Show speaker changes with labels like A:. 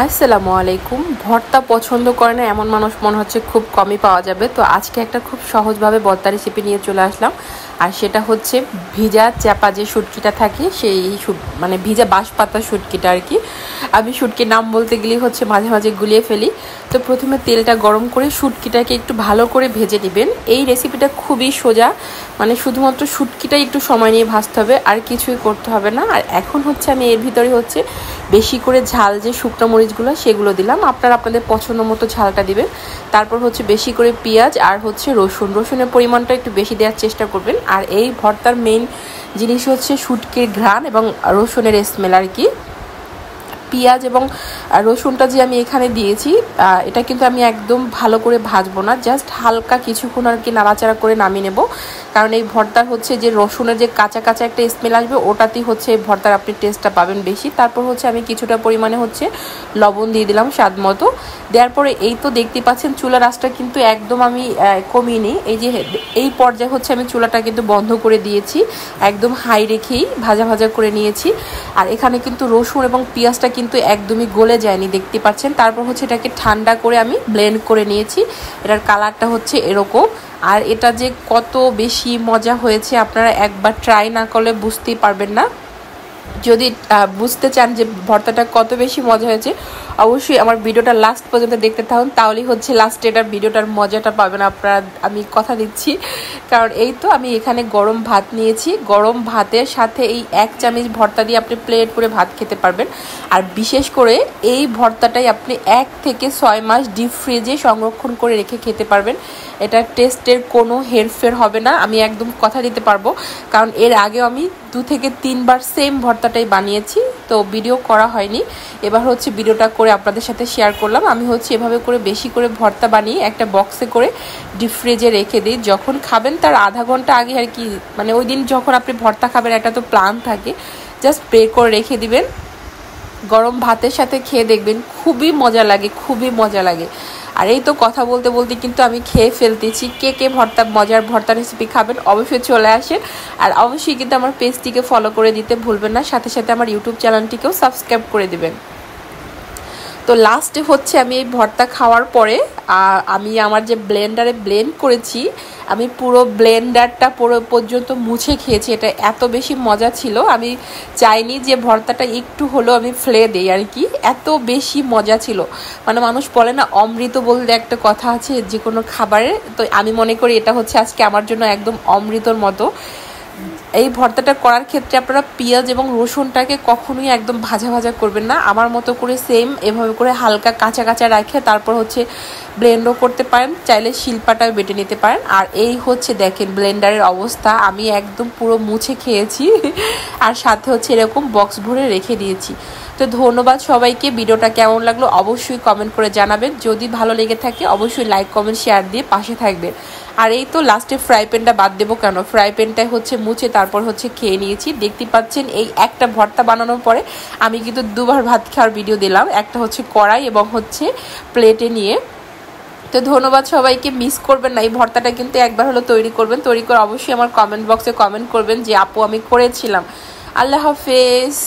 A: আসসালামু আলাইকুম। ভর্তা পছন্দ করে না এমন মানুষ মনে হচ্ছে খুব কমই পাওয়া যাবে। তো আজকে একটা খুব সহজভাবে ভর্তা রেসিপি নিয়ে চলে আসলাম। আর সেটা হচ্ছে ভিজা চাপা যে শুটকিটা থাকে সেই মানে ভিজা বাঁশ পাতা শুটকিটা আর কি। আমি শুটকির নাম বলতে গেলেই হচ্ছে মাঝে মাঝে গুলিয়ে ফেলি। তো প্রথমে তেলটা গরম করে শুটকিটাকে একটু ভালো করে ভেজে নেবেন। এই রেসিপিটা খুবই সোজা, মানে শুধুমাত্র শুটকিটাই একটু সময় নিয়ে ভাজতে হবে, আর কিছুই করতে হবে না। আর এখন হচ্ছে আমি এর ভিতরে হচ্ছে বেশি করে ঝাল যে শুকনো মরিচগুলো সেগুলো দিলাম। আপনারা আপনাদের পছন্দ মতো ঝালটা দিবেন। তারপর হচ্ছে বেশি করে পেঁয়াজ আর হচ্ছে রসুনের পরিমাণটা একটু বেশি দেওয়ার চেষ্টা করবেন। আর এই ভর্তার মেইন জিনিস হচ্ছে শুটকির ঘ্রাণ এবং রসুনের স্মেল আর কি। পেঁয়াজ এবং রসুনটা যে আমি এখানে দিয়েছি এটা কিন্তু আমি একদম ভালো করে ভাজবো না, জাস্ট হালকা কিছুক্ষণ আর কি নাড়াচাড়া করে নামিয়ে নেব। কারণ এই ভর্তার হচ্ছে যে রসুনের যে কাঁচা কাঁচা একটা স্মেল আসবে, ওটাতেই হচ্ছে ভর্তার আপনি টেস্টটা পাবেন বেশি। তারপর হচ্ছে আমি কিছুটা পরিমাণে হচ্ছে লবণ দিয়ে দিলাম স্বাদ মতো। দেওয়ার পরে এই তো দেখতে পাচ্ছেন চুলার আঁচটা কিন্তু একদম আমি কমিয়ে নিই। এই যে এই পর্যায়ে হচ্ছে আমি চুলাটা কিন্তু বন্ধ করে দিয়েছি, একদম হাই রেখেই ভাজা ভাজা করে নিয়েছি। আর এখানে কিন্তু রসুন এবং পেঁয়াজটা কিন্তু একদমই গলে যায়নি, দেখতে পাচ্ছেন। তারপর হচ্ছে এটাকে ঠান্ডা করে আমি ব্লেন্ড করে নিয়েছি। এটার কালারটা হচ্ছে এরকম। আর এটা যে কত বেশি মজা হয়েছে আপনারা একবার ট্রাই না করলে বুঝতেই পারবেন না। যদি বুঝতে চান যে ভর্তাটা কত বেশি মজা হয়েছে, অবশ্যই আমার ভিডিওটা লাস্ট পর্যন্ত দেখতে থাকুন, তাহলেই হচ্ছে লাস্টে এটার ভিডিওটার মজাটা পাবেন আপনারা, আমি কথা দিচ্ছি। কারণ এই তো আমি এখানে গরম ভাত নিয়েছি, গরম ভাতের সাথে এই 1 চামচ ভর্তা দিয়ে আপনি প্লেট করে ভাত খেতে পারবেন। আর বিশেষ করে এই ভর্তাটাই আপনি 1 থেকে 6 মাস ডিপ ফ্রিজে সংরক্ষণ করে রেখে খেতে পারবেন। এটার টেস্টের কোনো হেরফের হবে না, আমি একদম কথা দিতে পারবো। কারণ এর আগেও আমি 2 থেকে 3 বার সেম ভর্তাটাই বানিয়েছি, তো ভিডিও করা হয়নি। এবার হচ্ছে ভিডিওটা করে আপনাদের সাথে শেয়ার করলাম। আমি হচ্ছে এভাবে করে বেশি করে ভর্তা বানিয়ে একটা বক্সে করে ডিপ ফ্রিজে রেখে দিই। যখন খাবেন তার আধা ঘন্টা আগে আর কি, মানে ওই দিন যখন আপনি ভর্তা খাবেন একটা তো প্ল্যান থাকে, জাস্ট পে করে রেখে দিবেন। গরম ভাতের সাথে খেয়ে দেখবেন খুবই মজা লাগে, খুবই মজা লাগে। আর এই তো কথা বলতে বলতে কিন্তু আমি খেয়ে ফেলতেছি। কে কে মজার ভর্তা রেসিপি খাবেন অবশ্যই চলে আসেন। আর অবশ্যই কিন্তু আমার পেজটিকে ফলো করে দিতে ভুলবেন না, সাথে সাথে আমার ইউটিউব চ্যানেলটিকেও সাবস্ক্রাইব করে দিবেন। তো লাস্টে হচ্ছে আমি এই ভর্তা খাওয়ার পরে আমি আমার যে ব্লেন্ডারে ব্লেন্ড করেছি, আমি পুরো ব্লেন্ডারটা পুরো পর্যন্ত মুছে খেয়েছি। এটা এত বেশি মজা ছিল, আমি চাইনি যে ভর্তাটা একটু হলেও আমি ফেলে দিই আর কি, এত বেশি মজা ছিল। মানে মানুষ বলে না অমৃত বলতে একটা কথা আছে যে কোনো খাবারে, তো আমি মনে করি এটা হচ্ছে আজকে আমার জন্য একদম অমৃতর মতো। এই ভর্তাটা করার ক্ষেত্রে আপনারা পেঁয়াজ এবং রসুনটাকে কখনোই একদম ভাজা ভাজা করবেন না, আমার মতো করে সেম এভাবে করে হালকা কাঁচা কাঁচা রাখে তারপর হচ্ছে ব্লেন্ডও করতে পারেন, চাইলে শিলপাটাও বেটে নিতে পারেন। আর এই হচ্ছে দেখেন ব্লেন্ডারের অবস্থা, আমি একদম পুরো মুছে খেয়েছি আর সাথে হচ্ছে এরকম বক্স ভরে রেখে দিয়েছি। তো ধন্যবাদ সবাইকে। ভিডিওটা কেমন লাগলো অবশ্যই কমেন্ট করে জানাবেন। যদি ভালো লেগে থাকে অবশ্যই লাইক কমেন্ট শেয়ার দিয়ে পাশে থাকবেন। আর এই তো লাস্টে ফ্রাই প্যানটা বাদ দেবো কেন, ফ্রাই প্যানটাই হচ্ছে মুছে তারপর হচ্ছে খেয়ে নিয়েছি। দেখতে পাচ্ছেন এই একটা ভর্তা বানানোর পরে আমি কিন্তু 2 বার ভাত খাওয়ার ভিডিও দিলাম, একটা হচ্ছে কড়াই এবং হচ্ছে প্লেটে নিয়ে। তো ধন্যবাদ সবাইকে, মিস করবেন না, এই ভর্তাটা কিন্তু একবার হলো তৈরি করবেন। তৈরি করে অবশ্যই আমার কমেন্ট বক্সে কমেন্ট করবেন যে আপু আমি করেছিলাম। আল্লাহ হাফেজ।